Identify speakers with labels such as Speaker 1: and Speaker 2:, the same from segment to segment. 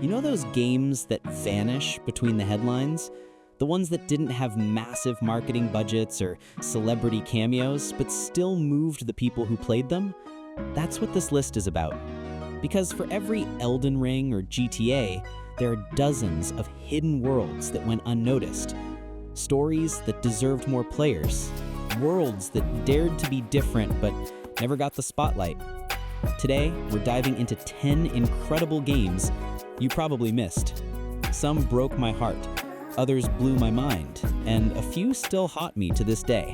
Speaker 1: You know those games that vanish between the headlines? The ones that didn't have massive marketing budgets or celebrity cameos, but still moved the people who played them? That's what this list is about. Because for every Elden Ring or GTA, there are dozens of hidden worlds that went unnoticed. Stories that deserved more players. Worlds that dared to be different but never got the spotlight. Today, we're diving into 10 incredible games you probably missed. Some broke my heart, others blew my mind, and a few still haunt me to this day.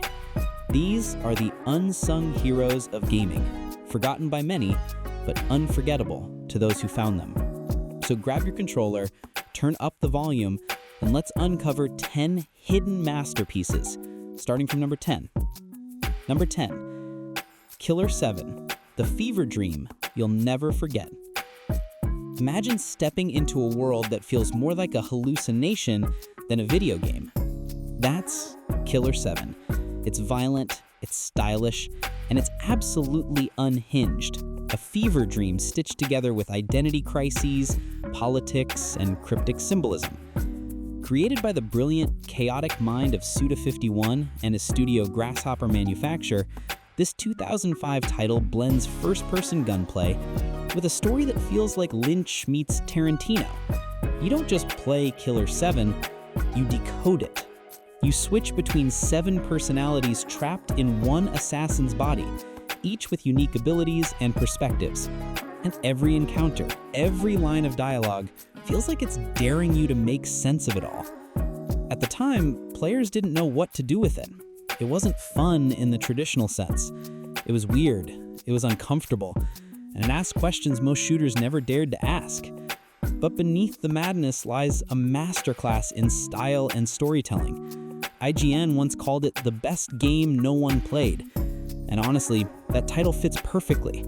Speaker 1: These are the unsung heroes of gaming, forgotten by many, but unforgettable to those who found them. So grab your controller, turn up the volume, and let's uncover 10 hidden masterpieces, starting from number 10. Number 10, Killer 7, the fever dream you'll never forget. Imagine stepping into a world that feels more like a hallucination than a video game. That's Killer 7. It's violent, it's stylish, and it's absolutely unhinged. A fever dream stitched together with identity crises, politics, and cryptic symbolism. Created by the brilliant, chaotic mind of Suda51 and his studio Grasshopper Manufacture, this 2005 title blends first-person gunplay with a story that feels like Lynch meets Tarantino. You don't just play Killer 7, you decode it. You switch between 7 personalities trapped in one assassin's body, each with unique abilities and perspectives. And every encounter, every line of dialogue, feels like it's daring you to make sense of it all. At the time, players didn't know what to do with it. It wasn't fun in the traditional sense. It was weird, it was uncomfortable, and it asked questions most shooters never dared to ask. But beneath the madness lies a masterclass in style and storytelling. IGN once called it the best game no one played. And honestly, that title fits perfectly.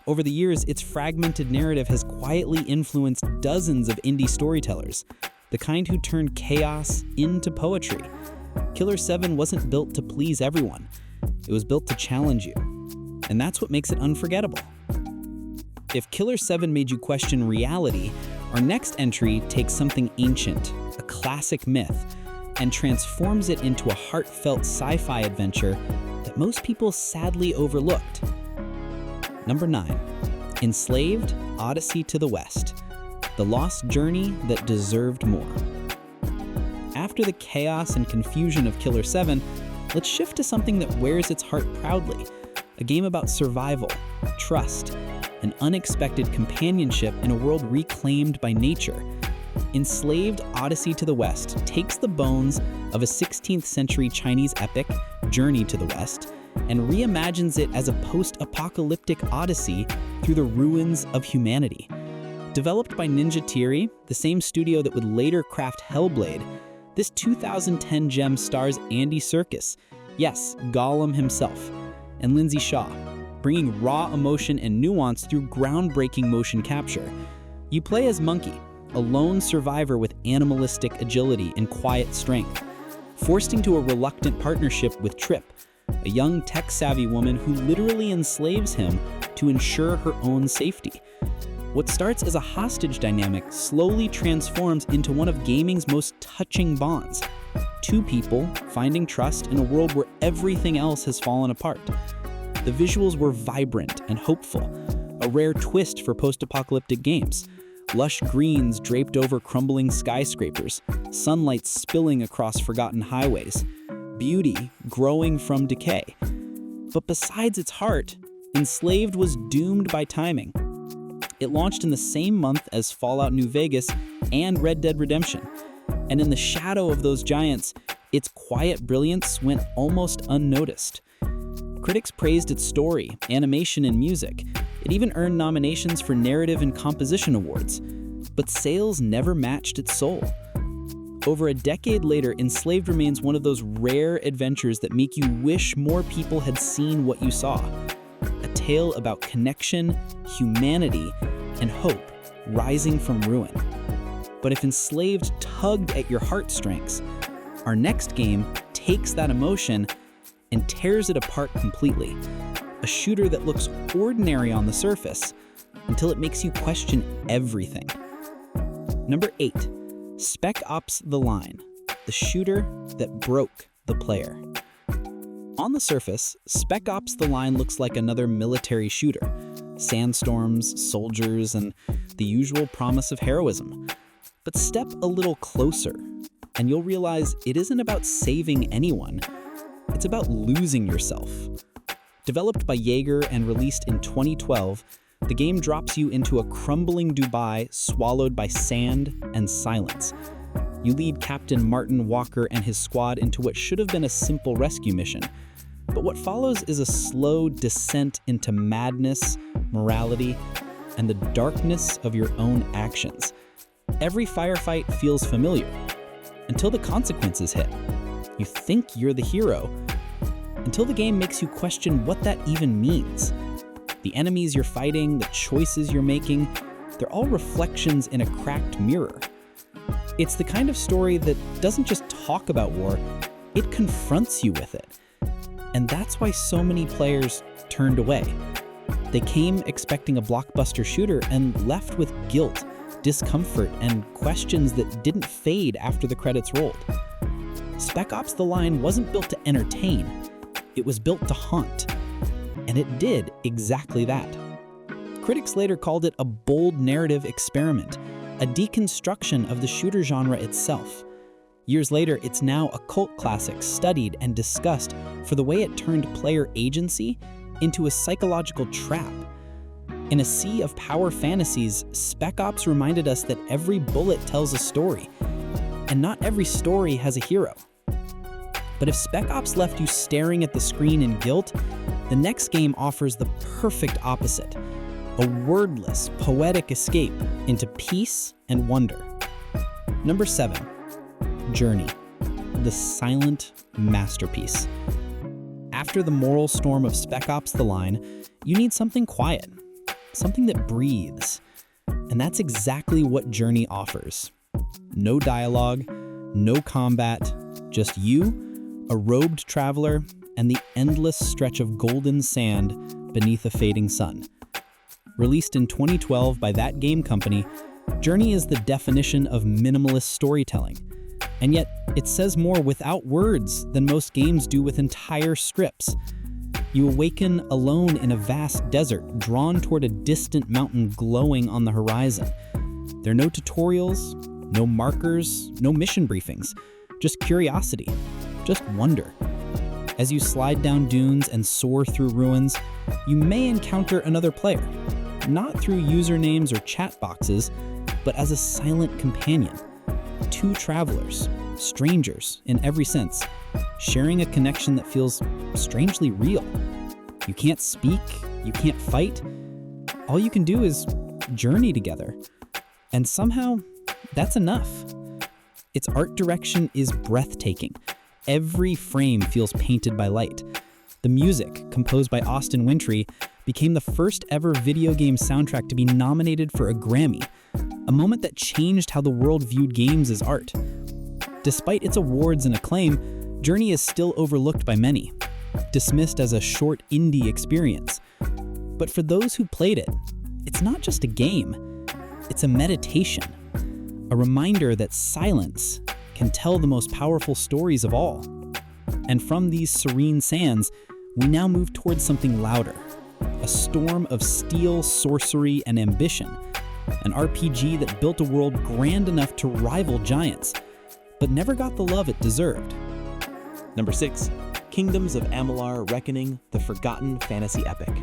Speaker 1: Over the years, its fragmented narrative has quietly influenced dozens of indie storytellers, the kind who turned chaos into poetry. Killer 7 wasn't built to please everyone. It was built to challenge you. And that's what makes it unforgettable. If Killer 7 made you question reality, our next entry takes something ancient, a classic myth, and transforms it into a heartfelt sci-fi adventure that most people sadly overlooked. Number 9, Enslaved: Odyssey to the West, the lost journey that deserved more. After the chaos and confusion of Killer 7, let's shift to something that wears its heart proudly, a game about survival, trust, and unexpected companionship in a world reclaimed by nature. Enslaved: Odyssey to the West takes the bones of a 16th century Chinese epic, Journey to the West, and reimagines it as a post-apocalyptic odyssey through the ruins of humanity. Developed by Ninja Theory, the same studio that would later craft Hellblade, this 2010 gem stars Andy Serkis, yes, Gollum himself, and Lindsay Shaw, bringing raw emotion and nuance through groundbreaking motion capture. You play as Monkey, a lone survivor with animalistic agility and quiet strength, forced into a reluctant partnership with Trip, a young tech-savvy woman who literally enslaves him to ensure her own safety. What starts as a hostage dynamic slowly transforms into one of gaming's most touching bonds. Two people finding trust in a world where everything else has fallen apart. The visuals were vibrant and hopeful, a rare twist for post-apocalyptic games. Lush greens draped over crumbling skyscrapers, sunlight spilling across forgotten highways, beauty growing from decay. But besides its heart, Enslaved was doomed by timing. It launched in the same month as Fallout New Vegas and Red Dead Redemption. And in the shadow of those giants, its quiet brilliance went almost unnoticed. Critics praised its story, animation, and music. It even earned nominations for narrative and composition awards. But sales never matched its soul. Over a decade later, Enslaved remains one of those rare adventures that make you wish more people had seen what you saw. A tale about connection, humanity, and hope rising from ruin. But if Enslaved tugged at your heartstrings, our next game takes that emotion and tears it apart completely. A shooter that looks ordinary on the surface until it makes you question everything. Number 8, Spec Ops: The Line, the shooter that broke the player. On the surface, Spec Ops: The Line looks like another military shooter. Sandstorms, soldiers, and the usual promise of heroism. But step a little closer, and you'll realize it isn't about saving anyone. It's about losing yourself. Developed by Jaeger and released in 2012, the game drops you into a crumbling Dubai swallowed by sand and silence. You lead Captain Martin Walker and his squad into what should have been a simple rescue mission. But what follows is a slow descent into madness, morality, and the darkness of your own actions. Every firefight feels familiar, until the consequences hit. You think you're the hero, until the game makes you question what that even means. The enemies you're fighting, the choices you're making, they're all reflections in a cracked mirror. It's the kind of story that doesn't just talk about war, it confronts you with it. And that's why so many players turned away. They came expecting a blockbuster shooter and left with guilt, discomfort, and questions that didn't fade after the credits rolled. Spec Ops: The Line wasn't built to entertain, it was built to haunt. And it did exactly that. Critics later called it a bold narrative experiment, a deconstruction of the shooter genre itself. Years later, it's now a cult classic studied and discussed for the way it turned player agency into a psychological trap. In a sea of power fantasies, Spec Ops reminded us that every bullet tells a story, and not every story has a hero. But if Spec Ops left you staring at the screen in guilt, the next game offers the perfect opposite, a wordless, poetic escape into peace and wonder. Number 7, Journey, the silent masterpiece. After the moral storm of Spec Ops: The Line, you need something quiet, something that breathes. And that's exactly what Journey offers. No dialogue, no combat, just you, a robed traveler, and the endless stretch of golden sand beneath a fading sun. Released in 2012 by that game company, Journey is the definition of minimalist storytelling. And yet, it says more without words than most games do with entire scripts. You awaken alone in a vast desert, drawn toward a distant mountain glowing on the horizon. There are no tutorials, no markers, no mission briefings, just curiosity, just wonder. As you slide down dunes and soar through ruins, you may encounter another player, not through usernames or chat boxes, but as a silent companion. 2 travelers, strangers in every sense, sharing a connection that feels strangely real. You can't speak, you can't fight. All you can do is journey together. And somehow, that's enough. Its art direction is breathtaking. Every frame feels painted by light. The music, composed by Austin Wintory, became the first ever video game soundtrack to be nominated for a Grammy, a moment that changed how the world viewed games as art. Despite its awards and acclaim, Journey is still overlooked by many, dismissed as a short indie experience. But for those who played it, it's not just a game, it's a meditation, a reminder that silence can tell the most powerful stories of all. And from these serene sands, we now move towards something louder, a storm of steel, sorcery, and ambition, an RPG that built a world grand enough to rival giants, but never got the love it deserved.
Speaker 2: Number 6, Kingdoms of Amalur: Reckoning, the forgotten fantasy epic.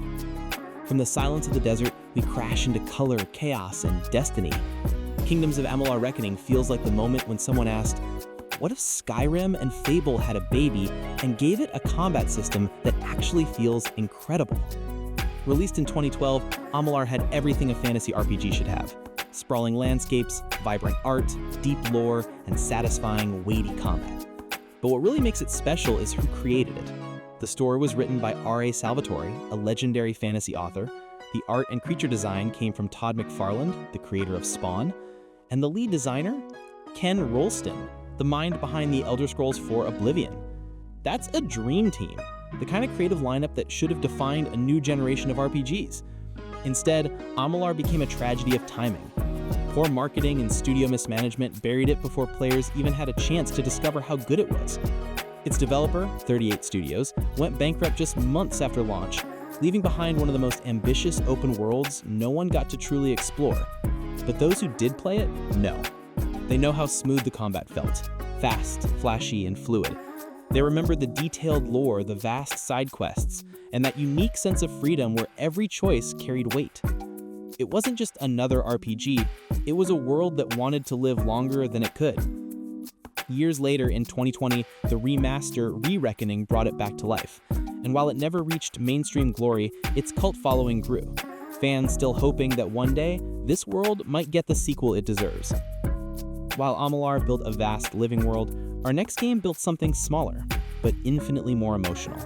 Speaker 2: From the silence of the desert, we crash into color, chaos, and destiny. Kingdoms of Amalur: Reckoning feels like the moment when someone asked, what if Skyrim and Fable had a baby and gave it a combat system that actually feels incredible? Released in 2012, Amalur had everything a fantasy RPG should have. Sprawling landscapes, vibrant art, deep lore, and satisfying, weighty combat. But what really makes it special is who created it. The story was written by R.A. Salvatore, a legendary fantasy author. The art and creature design came from Todd McFarlane, the creator of Spawn. And the lead designer? Ken Rolston, the mind behind the Elder Scrolls IV Oblivion. That's a dream team, the kind of creative lineup that should have defined a new generation of RPGs. Instead, Amalur became a tragedy of timing. Poor marketing and studio mismanagement buried it before players even had a chance to discover how good it was. Its developer, 38 Studios, went bankrupt just months after launch, leaving behind one of the most ambitious open worlds no one got to truly explore. But those who did play it, know. They know how smooth the combat felt, fast, flashy, and fluid. They remembered the detailed lore, the vast side quests, and that unique sense of freedom where every choice carried weight. It wasn't just another RPG, it was a world that wanted to live longer than it could. Years later, in 2020, the remaster Re-Reckoning brought it back to life. And while it never reached mainstream glory, its cult following grew. Fans still hoping that one day, this world might get the sequel it deserves. While Amalar built a vast living world, our next game built something smaller, but infinitely more emotional.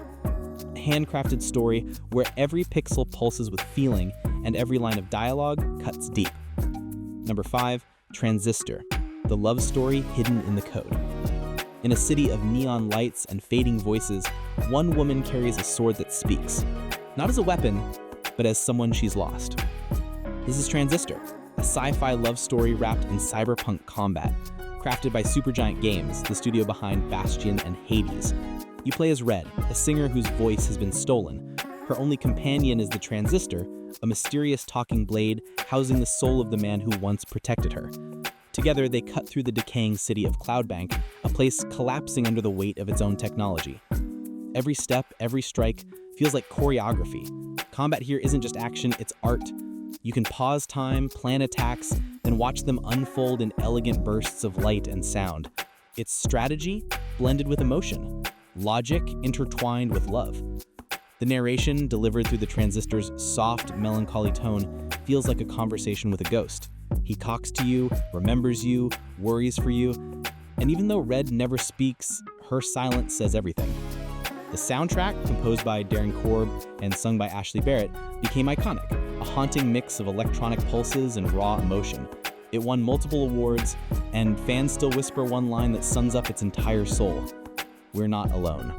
Speaker 2: A handcrafted story where every pixel pulses with feeling and every line of dialogue cuts deep. Number 5, Transistor, the love story hidden in the code. In a city of neon lights and fading voices, one woman carries a sword that speaks, not as a weapon, but as someone she's lost. This is Transistor, a sci-fi love story wrapped in cyberpunk combat, crafted by Supergiant Games, the studio behind Bastion and Hades. You play as Red, a singer whose voice has been stolen. Her only companion is the Transistor, a mysterious talking blade housing the soul of the man who once protected her. Together, they cut through the decaying city of Cloudbank, a place collapsing under the weight of its own technology. Every step, every strike, feels like choreography. Combat here isn't just action, it's art. You can pause time, plan attacks, then watch them unfold in elegant bursts of light and sound. It's strategy blended with emotion, logic intertwined with love. The narration, delivered through the Transistor's soft, melancholy tone, feels like a conversation with a ghost. He talks to you, remembers you, worries for you, and even though Red never speaks, her silence says everything. The soundtrack, composed by Darren Korb and sung by Ashley Barrett, became iconic, a haunting mix of electronic pulses and raw emotion. It won multiple awards, and fans still whisper one line that sums up its entire soul: "We're not alone."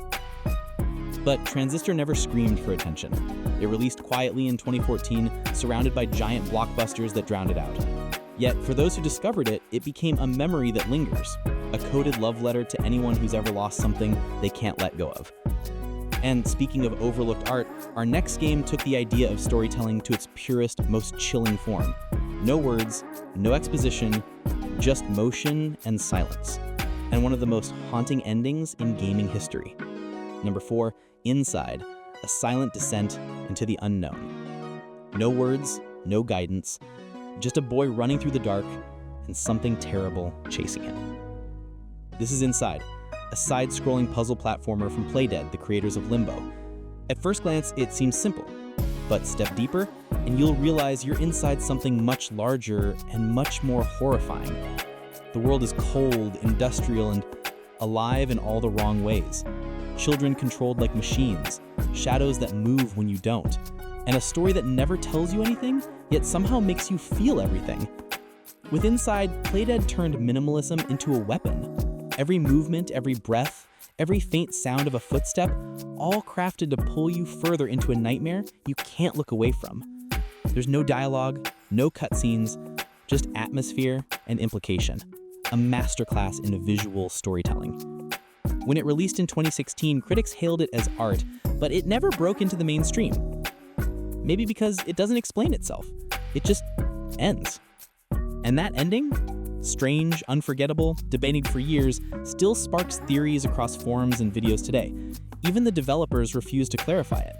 Speaker 2: But Transistor never screamed for attention. It released quietly in 2014, surrounded by giant blockbusters that drowned it out. Yet, for those who discovered it, it became a memory that lingers, a coded love letter to anyone who's ever lost something they can't let go of. And speaking of overlooked art, our next game took the idea of storytelling to its purest, most chilling form. No words, no exposition, just motion and silence. And one of the most haunting endings in gaming history. Number 4, Inside, a silent descent into the unknown. No words, no guidance, just a boy running through the dark and something terrible chasing him. This is Inside, a side-scrolling puzzle platformer from Playdead, the creators of Limbo. At first glance, it seems simple, but step deeper and you'll realize you're inside something much larger and much more horrifying. The world is cold, industrial, and alive in all the wrong ways. Children controlled like machines, shadows that move when you don't, and a story that never tells you anything, yet somehow makes you feel everything. With Inside, Playdead turned minimalism into a weapon. Every movement, every breath, every faint sound of a footstep, all crafted to pull you further into a nightmare you can't look away from. There's no dialogue, no cutscenes, just atmosphere and implication. A masterclass in visual storytelling. When it released in 2016, critics hailed it as art, but it never broke into the mainstream. Maybe because it doesn't explain itself. It just ends. And that ending, strange, unforgettable, debated for years, still sparks theories across forums and videos today. Even the developers refuse to clarify it.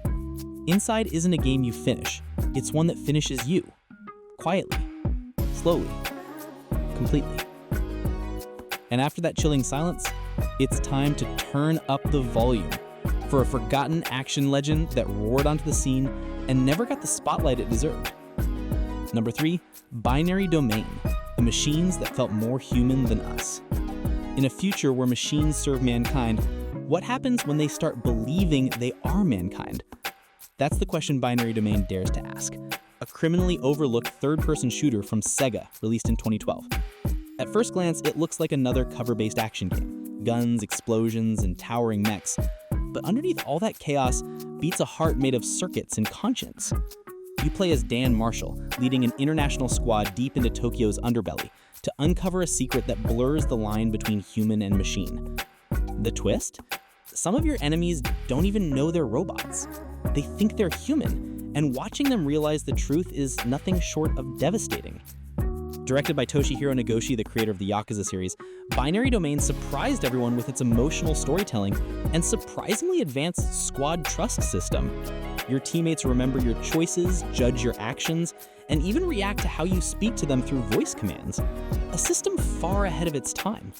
Speaker 2: Inside isn't a game you finish. It's one that finishes you. Quietly. Slowly. Completely. And after that chilling silence, it's time to turn up the volume for a forgotten action legend that roared onto the scene and never got the spotlight it deserved. Number 3, Binary Domain, the machines that felt more human than us. In a future where machines serve mankind, what happens when they start believing they are mankind? That's the question Binary Domain dares to ask. A criminally overlooked third-person shooter from Sega, released in 2012. At first glance, it looks like another cover-based action game. Guns, explosions, and towering mechs. But underneath all that chaos beats a heart made of circuits and conscience. You play as Dan Marshall, leading an international squad deep into Tokyo's underbelly to uncover a secret that blurs the line between human and machine. The twist? Some of your enemies don't even know they're robots. They think they're human, and watching them realize the truth is nothing short of devastating. Directed by Toshihiro Nagoshi, the creator of the Yakuza series, Binary Domain surprised everyone with its emotional storytelling and surprisingly advanced squad trust system. Your teammates remember your choices, judge your actions, and even react to how you speak to them through voice commands. A system far ahead of its time.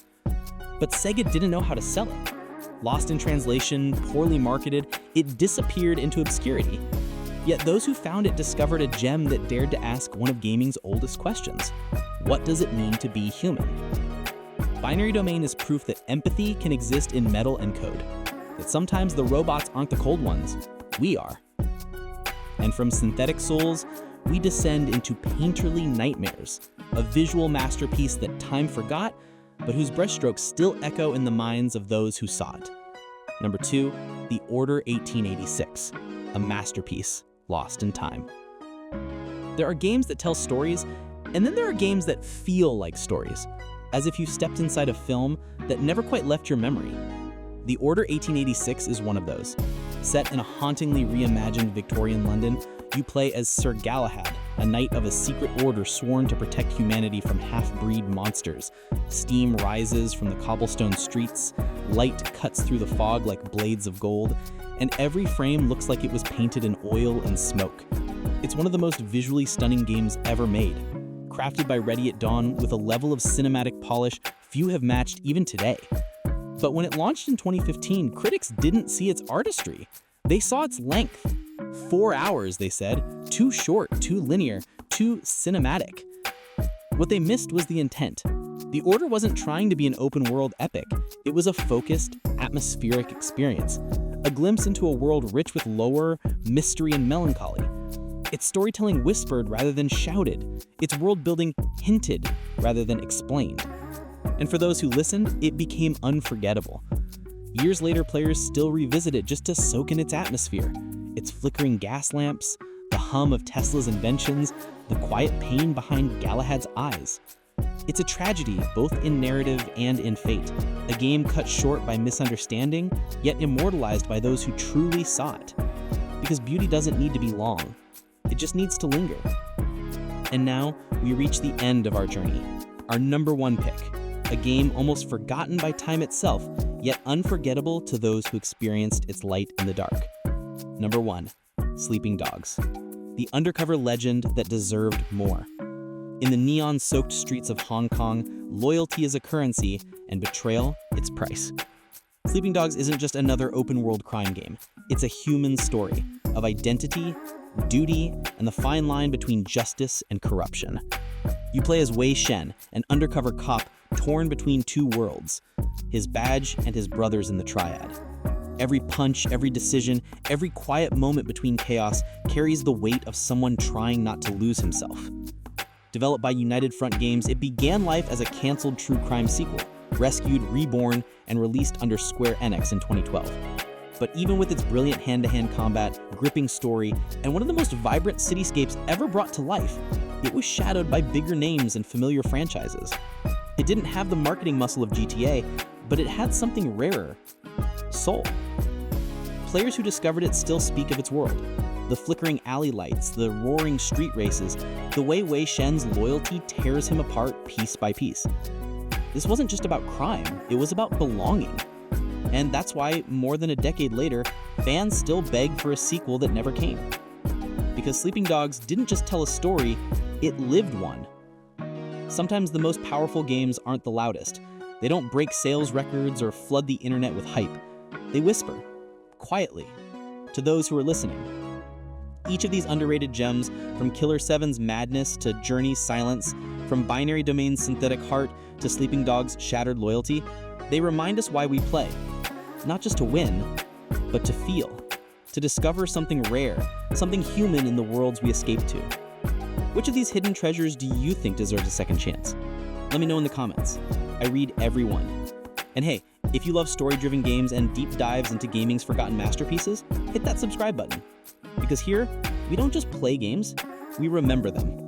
Speaker 2: But Sega didn't know how to sell it. Lost in translation, poorly marketed, it disappeared into obscurity. Yet those who found it discovered a gem that dared to ask one of gaming's oldest questions. What does it mean to be human? Binary Domain is proof that empathy can exist in metal and code. That sometimes the robots aren't the cold ones, we are. And from synthetic souls, we descend into painterly nightmares, a visual masterpiece that time forgot, but whose brushstrokes still echo in the minds of those who saw it. Number 2, The Order 1886, a masterpiece lost in time. There are games that tell stories, and then there are games that feel like stories, as if you stepped inside a film that never quite left your memory. The Order 1886 is one of those. Set in a hauntingly reimagined Victorian London, you play as Sir Galahad, a knight of a secret order sworn to protect humanity from half-breed monsters. Steam rises from the cobblestone streets, light cuts through the fog like blades of gold, and every frame looks like it was painted in oil and smoke. It's one of the most visually stunning games ever made, crafted by Ready at Dawn with a level of cinematic polish few have matched even today. But when it launched in 2015, critics didn't see its artistry. They saw its length. 4 hours, they said. Too short, too linear, too cinematic. What they missed was the intent. The Order wasn't trying to be an open-world epic. It was a focused, atmospheric experience. A glimpse into a world rich with lore, mystery, and melancholy. Its storytelling whispered rather than shouted. Its world-building hinted rather than explained. And for those who listened, it became unforgettable. Years later, players still revisit it just to soak in its atmosphere. Its flickering gas lamps, the hum of Tesla's inventions, the quiet pain behind Galahad's eyes. It's a tragedy, both in narrative and in fate. A game cut short by misunderstanding, yet immortalized by those who truly saw it. Because beauty doesn't need to be long. It just needs to linger. And now, we reach the end of our journey. Our number 1 pick. A game almost forgotten by time itself, yet unforgettable to those who experienced its light in the dark. Number 1, Sleeping Dogs. The undercover legend that deserved more. In the neon-soaked streets of Hong Kong, loyalty is a currency, and betrayal its price. Sleeping Dogs isn't just another open-world crime game. It's a human story of identity, duty, and the fine line between justice and corruption. You play as Wei Shen, an undercover cop torn between two worlds, his badge and his brothers in the triad. Every punch, every decision, every quiet moment between chaos carries the weight of someone trying not to lose himself. Developed by United Front Games, it began life as a canceled true crime sequel, rescued, reborn, and released under Square Enix in 2012. But even with its brilliant hand-to-hand combat, gripping story, and one of the most vibrant cityscapes ever brought to life, it was shadowed by bigger names and familiar franchises. It didn't have the marketing muscle of GTA, but it had something rarer: soul. Players who discovered it still speak of its world. The flickering alley lights, the roaring street races, the way Wei Shen's loyalty tears him apart piece by piece. This wasn't just about crime, it was about belonging. And that's why, more than a decade later, fans still beg for a sequel that never came. Because Sleeping Dogs didn't just tell a story, it lived one. Sometimes the most powerful games aren't the loudest. They don't break sales records or flood the internet with hype. They whisper, quietly, to those who are listening. Each of these underrated gems, from Killer 7's madness to Journey's silence, from Binary Domain's synthetic heart to Sleeping Dogs' shattered loyalty, they remind us why we play. Not just to win, but to feel. To discover something rare, something human in the worlds we escape to. Which of these hidden treasures do you think deserves a second chance? Let me know in the comments. I read every one. And hey, if you love story-driven games and deep dives into gaming's forgotten masterpieces, hit that subscribe button. Because here,
Speaker 1: We don't just play games, we remember them.